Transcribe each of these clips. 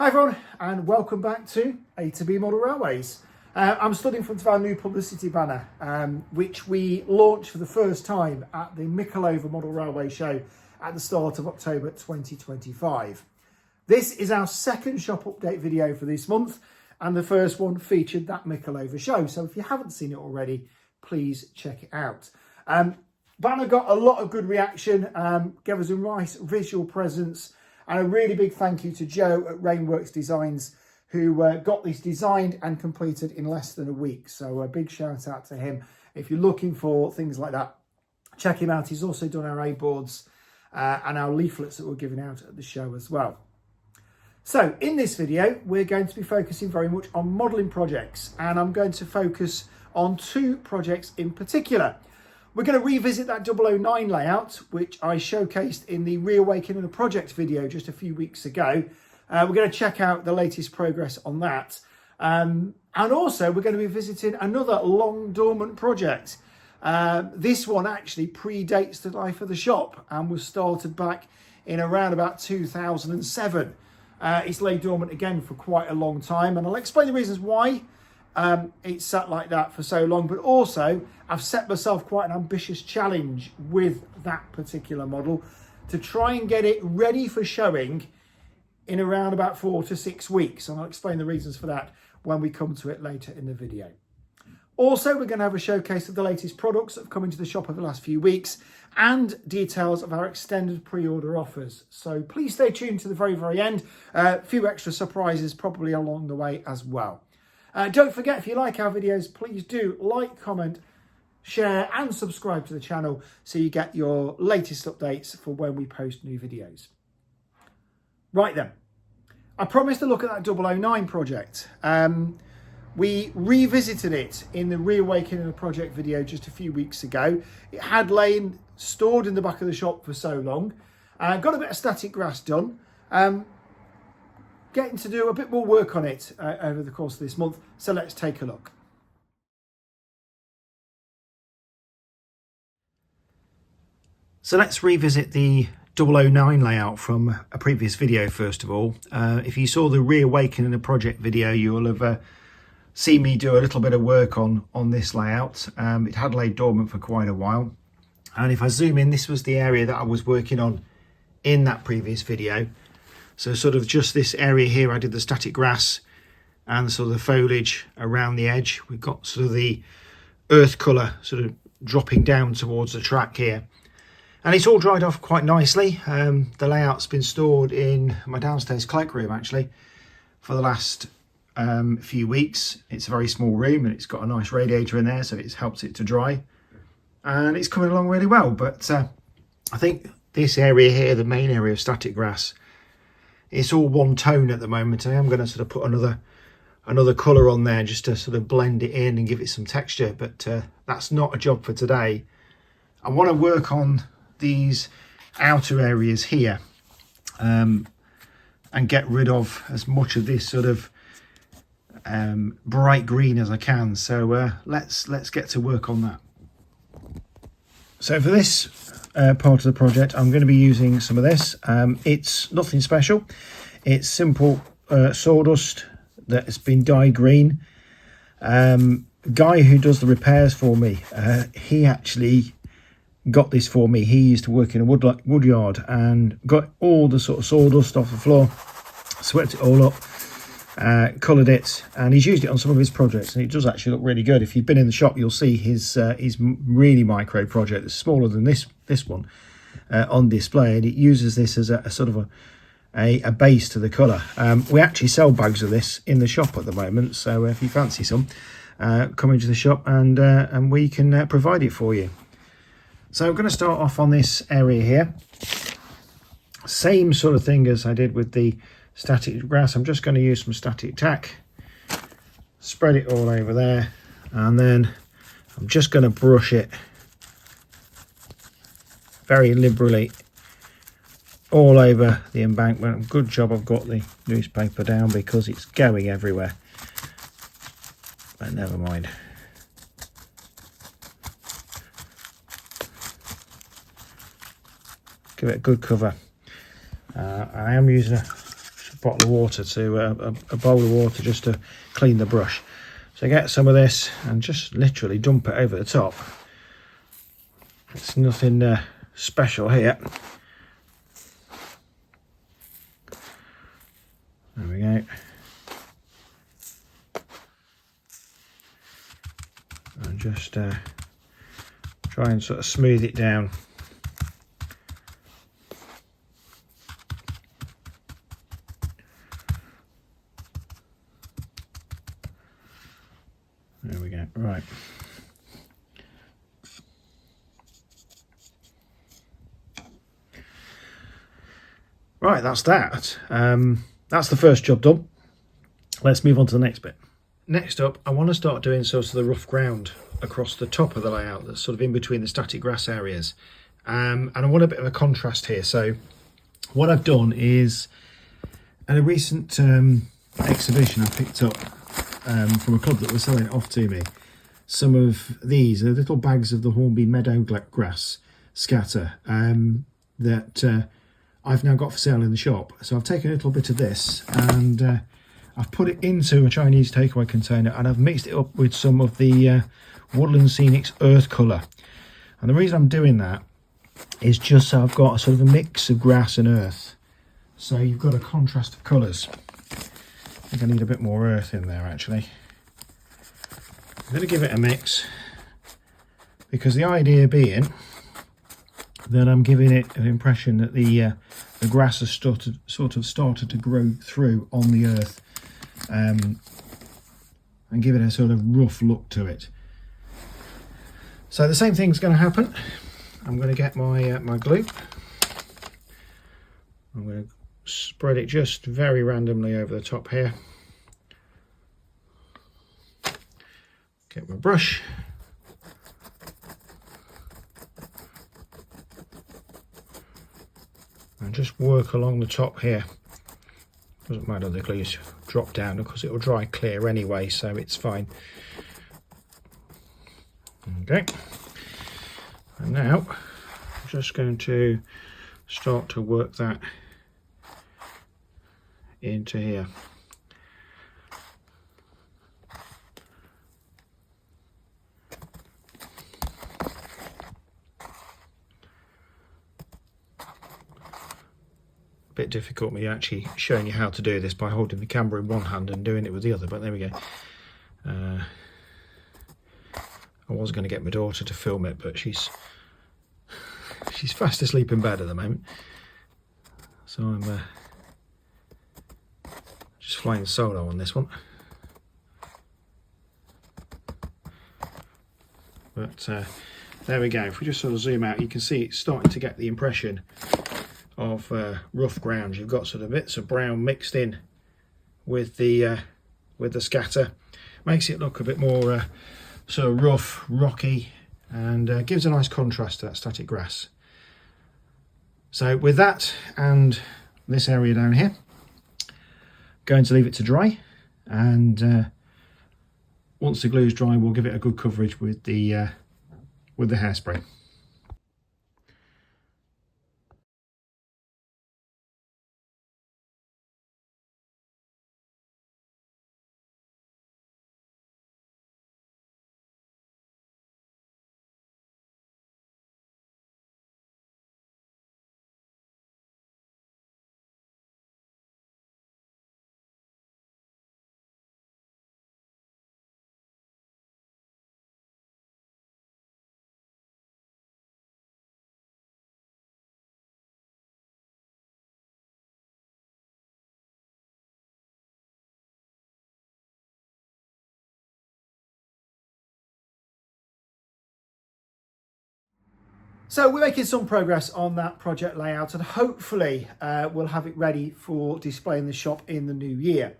Hi everyone, and welcome back to A to B Model Railways. I'm stood in front of our new publicity banner, which we launched for the first time at the Mickleover Model Railway Show at the start of October 2025. This is our second shop update video for this month, and the first one featured that Mickleover show. So if you haven't seen it already, please check it out. Banner got a lot of good reaction, gave us a nice visual presence, and a really big thank you to Joe at Rainworks Designs, who got this designed and completed in less than a week. So a big shout out to him. If you're looking for things like that, check him out. He's also done our A-boards and our leaflets that we're giving out at the show as well. So in this video, we're going to be focusing very much on modelling projects, and I'm going to focus on two projects in particular. We're going to revisit that 009 layout, which I showcased in the Reawakening a Project video just a few weeks ago. We're going to check out the latest progress on that. And also we're going to be visiting another long dormant project. This one actually predates the life of the shop and was started back in around about 2007. It's lay dormant again for quite a long time, and I'll explain the reasons why it's sat like that for so long. But also I've set myself quite an ambitious challenge with that particular model to try and get it ready for showing in around about 4 to 6 weeks, and I'll explain the reasons for that when we come to it later in the video. Also, we're going to have a showcase of the latest products that have come into the shop over the last few weeks and details of our extended pre-order offers. So please stay tuned to the very end. A few extra surprises probably along the way as well. Don't forget, if you like our videos, please do like, comment, share and subscribe to the channel so you get your latest updates for when we post new videos. Right then, I promised to look at that 009 project. We revisited it in the Reawakening a Project video just a few weeks ago. It had lain stored in the back of the shop for so long. Got a bit of static grass done. Getting to do a bit more work on it over the course of this month. So let's take a look. So let's revisit the 009 layout from a previous video first of all. If you saw the Reawakening a Project video, you will have seen me do a little bit of work on this layout. It had laid dormant for quite a while. And if I zoom in, this was the area that I was working on in that previous video. So sort of just this area here, I did the static grass and sort of the foliage around the edge. We've got sort of the earth colour sort of dropping down towards the track here. And it's all dried off quite nicely. The layout's been stored in my downstairs cloakroom actually for the last few weeks. It's a very small room and it's got a nice radiator in there, so it's helped it to dry. And it's coming along really well. But I think this area here, the main area of static grass, it's all one tone at the moment. I am going to sort of put another colour on there just to sort of blend it in and give it some texture, but that's not a job for today. I want to work on these outer areas here and get rid of as much of this sort of bright green as I can. So let's get to work on that. So for this part of the project, I'm going to be using some of this. It's nothing special. It's simple sawdust that has been dyed green. Guy who does the repairs for me, he actually got this for me. He used to work in a wood yard and got all the sort of sawdust off the floor, swept it all up, coloured it, and he's used it on some of his projects, and it does actually look really good. If you've been in the shop, you'll see his really micro project that's smaller than this one on display, and it uses this as a sort of a base to the colour. We actually sell bags of this in the shop at the moment, so if you fancy some, come into the shop and we can provide it for you. So I'm going to start off on this area here. Same sort of thing as I did with the static grass. I'm just going to use some static tack, spread it all over there, and then I'm just going to brush it very liberally all over the embankment. Good job I've got the newspaper down because it's going everywhere, but never mind. Give it a good cover. I am using a bottle of water to a bowl of water just to clean the brush. So get some of this and just literally dump it over the top. It's nothing special here. There we go. And just try and sort of smooth it down. There we go. Right. Right, that's that. That's the first job done. Let's move on to the next bit. Next up, I want to start doing sort of the rough ground across the top of the layout that's sort of in between the static grass areas. And I want a bit of a contrast here. So what I've done is, at a recent exhibition I picked up from a club that was selling it off to me, some of these are little bags of the Hornby meadow grass scatter that I've now got for sale in the shop. So I've taken a little bit of this and I've put it into a Chinese takeaway container and I've mixed it up with some of the Woodland Scenics earth colour. And the reason I'm doing that is just so I've got a sort of a mix of grass and earth. So you've got a contrast of colours. I think I need a bit more earth in there actually. I'm going to give it a mix because the idea being that I'm giving it an impression that the grass has sort of started to grow through on the earth and give it a sort of rough look to it. So the same thing's going to happen. I'm going to get my my glue. I'm going to spread it just very randomly over the top here. Get my brush. And just work along the top here. Doesn't matter the glue's drop down because it will dry clear anyway, so it's fine. Okay. And now I'm just going to start to work that into here. Bit difficult me actually showing you how to do this by holding the camera in one hand and doing it with the other, but there we go. I was going to get my daughter to film it, but she's fast asleep in bed at the moment, so I'm just flying solo on this one. But there we go. If we just sort of zoom out, you can see it's starting to get the impression of rough ground. You've got sort of bits of brown mixed in with the scatter. Makes it look a bit more sort of rough, rocky, and gives a nice contrast to that static grass. So with that and this area down here, going to leave it to dry, and once the glue is dry, we'll give it a good coverage with the hairspray. So we're making some progress on that project layout, and hopefully we'll have it ready for display in the shop in the new year.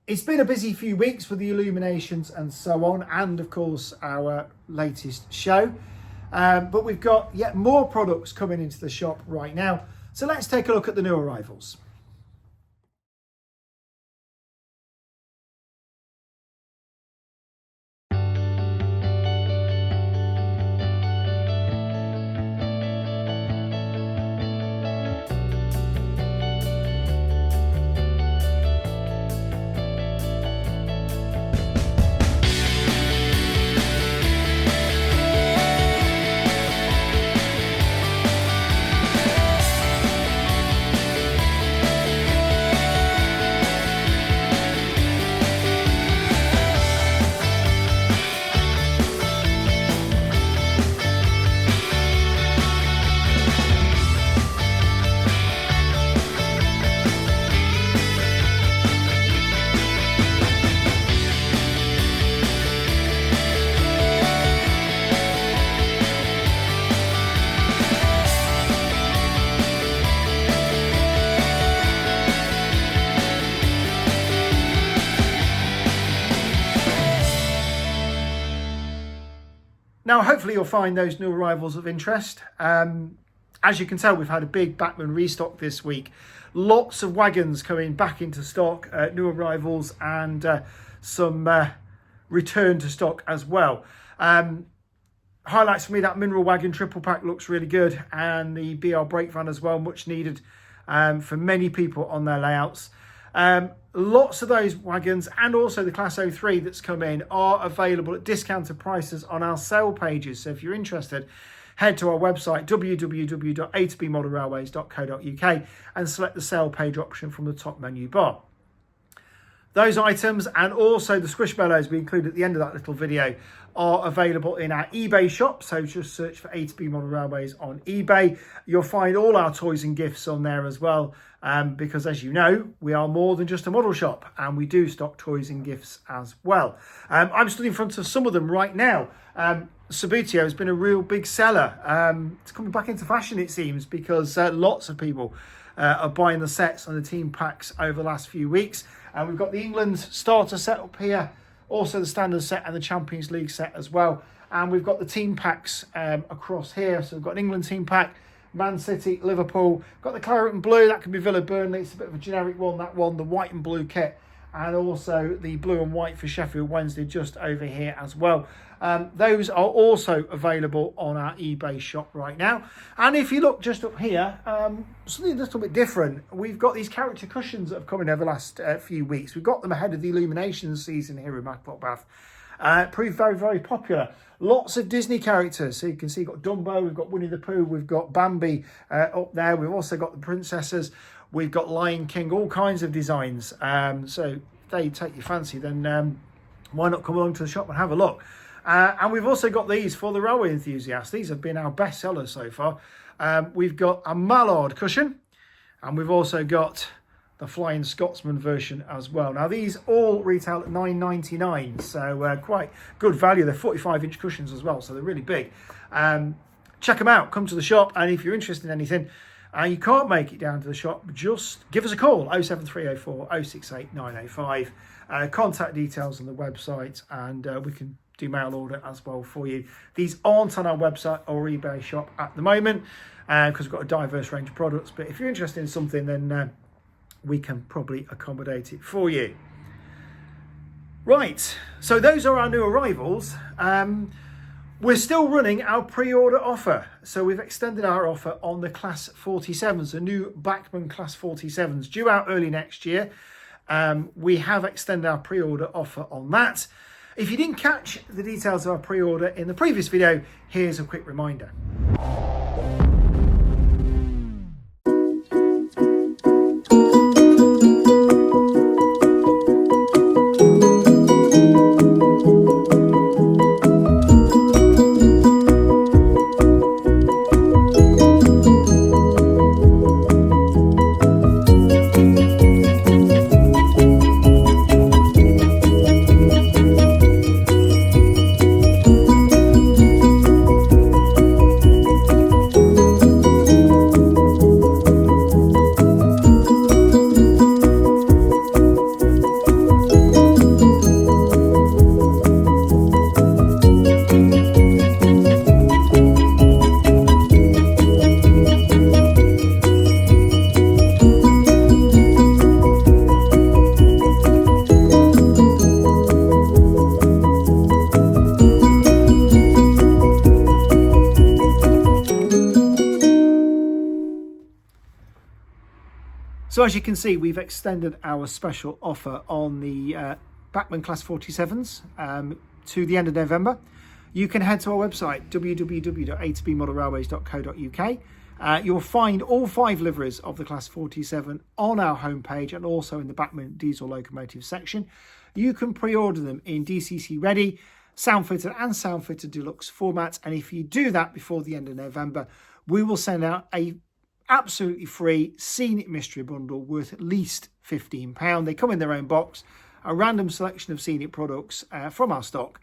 It's been a busy few weeks with the illuminations and so on, and of course our latest show. But we've got yet more products coming into the shop right now. So let's take a look at the new arrivals. Now, hopefully you'll find those new arrivals of interest. As you can tell, we've had a big Bachmann restock this week. Lots of wagons coming back into stock, new arrivals, and some return to stock as well. Highlights for me, that mineral wagon triple pack looks really good, and the BR brake van as well, much needed for many people on their layouts. Lots of those wagons and also the Class 03 that's come in are available at discounted prices on our sale pages. So if you're interested, head to our website www.a2bmodelrailways.co.uk and select the sale page option from the top menu bar. Those items and also the Squishmallows we include at the end of that little video are available in our eBay shop. So just search for A2B Model Railways on eBay. You'll find all our toys and gifts on there as well, because as you know, we are more than just a model shop and we do stock toys and gifts as well. I'm stood in front of some of them right now. Subbuteo has been a real big seller. It's coming back into fashion, it seems, because lots of people are buying the sets and the team packs over the last few weeks. And we've got the England starter set up here, also the standard set and the Champions League set as well. And we've got the team packs across here. So we've got an England team pack, Man City, Liverpool. Got the claret and blue, that can be Villa Burnley. It's a bit of a generic one, that one. The white and blue kit. And also the blue and white for Sheffield Wednesday just over here as well. Those are also available on our eBay shop right now. And if you look just up here, something a little bit different. We've got these character cushions that have come in over the last few weeks. We've got them ahead of the Illumination season here in Matlock Bath. Proved very, very popular. Lots of Disney characters. So you can see you've got Dumbo, we've got Winnie the Pooh, we've got Bambi up there. We've also got the princesses. We've got Lion King, all kinds of designs. So if they take your fancy, then why not come along to the shop and have a look? And we've also got these for the railway enthusiasts. These have been our best sellers so far. We've got a Mallard cushion, and we've also got the Flying Scotsman version as well. Now these all retail at $9.99, so quite good value. They're 45-inch cushions as well, so they're really big. Check them out, come to the shop, and if you're interested in anything, you can't make it down to the shop, just give us a call, 07304 068 905. Contact details on the website, and we can do mail order as well for you. These aren't on our website or eBay shop at the moment, because we've got a diverse range of products, but if you're interested in something, then we can probably accommodate it for you. Right, so those are our new arrivals. We're still running our pre-order offer. So we've extended our offer on the Class 47s, the new Bachmann Class 47s, due out early next year. We have extended our pre-order offer on that. If you didn't catch the details of our pre-order in the previous video, here's a quick reminder. So as you can see, we've extended our special offer on the Bachmann Class 47s to the end of November. You can head to our website, www.a2bmodelrailways.co.uk. You'll find all 5 liveries of the Class 47 on our homepage and also in the Bachmann diesel locomotive section. You can pre-order them in DCC Ready, Sound Fitted and Sound Fitted Deluxe formats. And if you do that before the end of November, we will send out a absolutely free Scenic mystery bundle worth at least £15. They come in their own box, a random selection of Scenic products from our stock,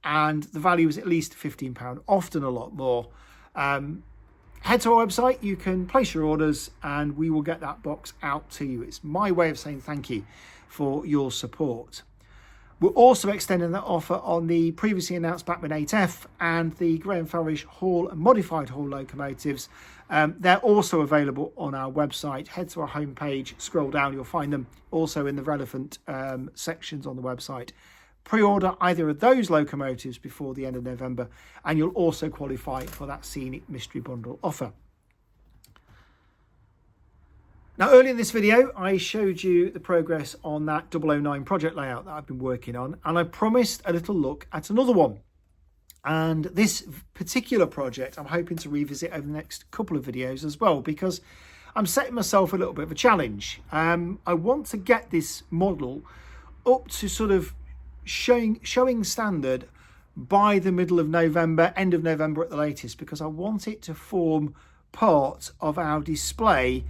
and the value is at least £15, often a lot more. Head to our website, you can place your orders, and we will get that box out to you. It's my way of saying thank you for your support. We're also extending that offer on the previously announced Blackburn 8F and the Graham Farish Hall and modified Hall locomotives. They're also available on our website. Head to our homepage, scroll down, you'll find them also in the relevant sections on the website. Pre-order either of those locomotives before the end of November and you'll also qualify for that Scenic Mystery Bundle offer. Now, earlier in this video, I showed you the progress on that 009 project layout that I've been working on, and I promised a little look at another one. And this particular project, I'm hoping to revisit over the next couple of videos as well, because I'm setting myself a little bit of a challenge. I want to get this model up to sort of showing standard by the middle of November, end of November at the latest, because I want it to form part of our display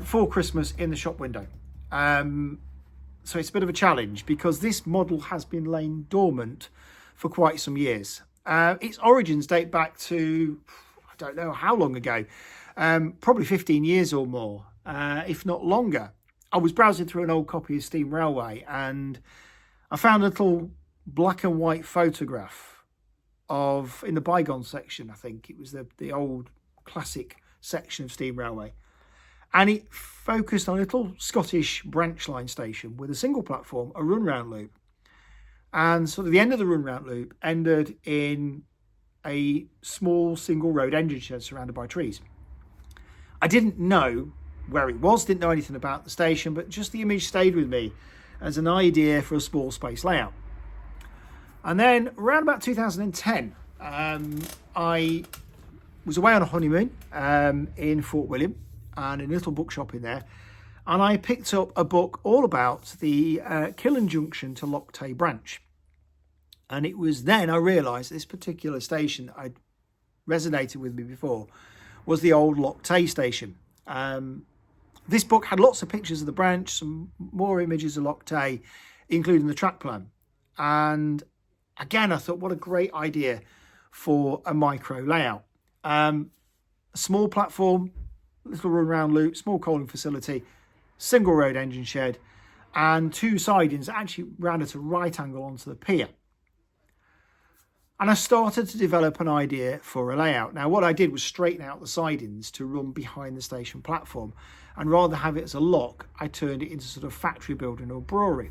for Christmas in the shop window. So it's a bit of a challenge because this model has been laying dormant for quite some years. Its origins date back to, I don't know how long ago, probably 15 years or more, if not longer. I was browsing through an old copy of Steam Railway and I found a little black and white photograph of, in the bygone section, I think it was the old classic section of Steam Railway. And it focused on a little Scottish branch line station with a single platform, a run round loop. And sort of the end of the run round loop ended in a small single road engine shed surrounded by trees. I didn't know where it was, didn't know anything about the station, but just the image stayed with me as an idea for a small space layout. And then around about 2010, I was away on a honeymoon in Fort William, and in a little bookshop in there, and I picked up a book all about the Killen Junction to Loch Tay branch. And it was then I realised this particular station that I'd resonated with me before was the old Loch Tay station. This book had lots of pictures of the branch, some more images of Loch Tay, including the track plan. And again, I thought, what a great idea for a micro layout. A small platform, little run round loop, small coaling facility, single road engine shed, and two sidings that actually ran at a right angle onto the pier. And I started to develop an idea for a layout. Now, what I did was straighten out the sidings to run behind the station platform, and rather than have it as a lock, I turned it into sort of factory building or brewery.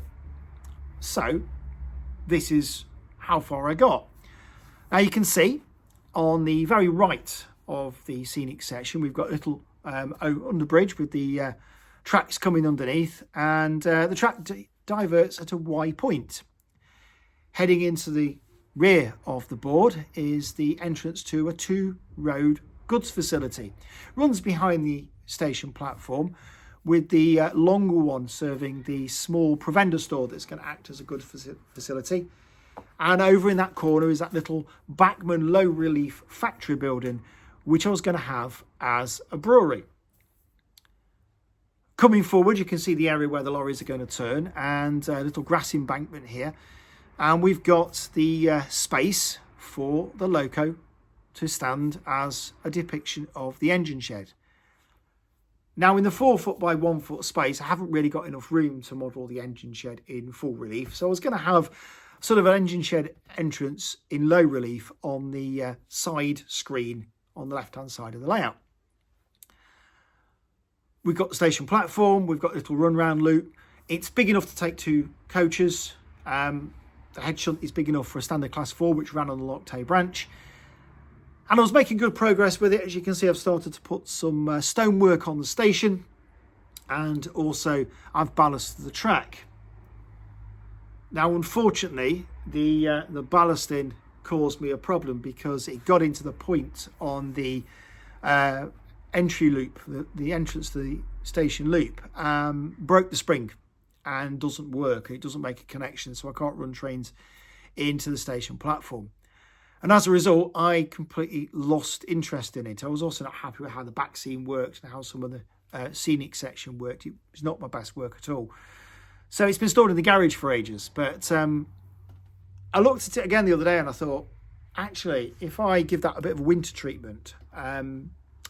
So this is how far I got. Now you can see on the very right of the scenic section, we've got a little under bridge with the tracks coming underneath, and the track diverts at a Y point. Heading into the rear of the board is the entrance to a two-road goods facility. Runs behind the station platform, with the longer one serving the small provender store that's going to act as a goods facility. And over in that corner is that little Bachmann low relief factory building, which I was going to have as a brewery. Coming forward, you can see the area where the lorries are going to turn, and a little grass embankment here. And we've got the space for the loco to stand as a depiction of the engine shed. Now, in the 4 foot by 1 foot space, I haven't really got enough room to model the engine shed in full relief. So I was going to have sort of an engine shed entrance in low relief on the side screen on the left-hand side of the layout. We've got the station platform, we've got a little run round loop. It's big enough to take 2 coaches. The head shunt is big enough for a standard class 4, which ran on the Loch Tay branch. And I was making good progress with it. As you can see, I've started to put some stonework on the station, and also I've ballasted the track. Now, unfortunately, the ballasting caused me a problem because it got into the point on the entry loop, the entrance to the station loop, broke the spring and doesn't work. It doesn't make a connection, so I can't run trains into the station platform. And as a result, I completely lost interest in it. I was also not happy with how the back scene worked and how some of the scenic section worked. It was not my best work at all. So it's been stored in the garage for ages. But I looked at it again the other day and I thought, actually, if I give that a bit of a winter treatment,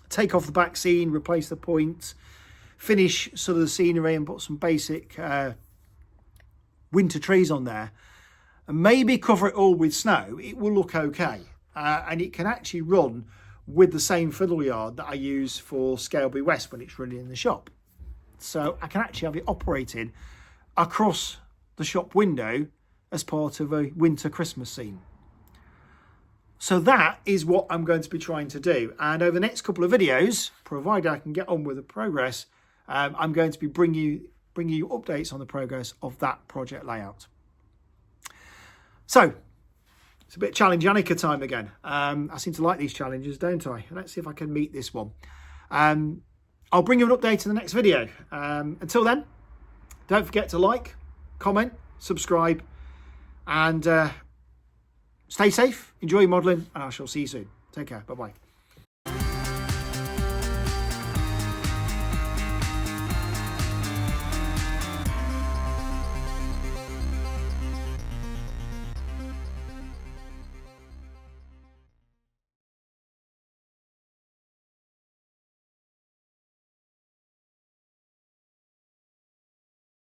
take off the back scene, replace the points, finish sort of the scenery and put some basic winter trees on there, and maybe cover it all with snow, it will look okay. And it can actually run with the same fiddle yard that I use for Scaleby West when it's running in the shop. So I can actually have it operating across the shop window as part of a winter Christmas scene. So that is what I'm going to be trying to do. And over the next couple of videos, provided I can get on with the progress, I'm going to be bringing you updates on the progress of that project layout. So it's a bit challenge Annika time again. I seem to like these challenges, don't I? Let's see if I can meet this one. I'll bring you an update in the next video. Until then, don't forget to like, comment, subscribe, and stay safe, enjoy your modelling, and I shall see you soon. Take care. Bye-bye.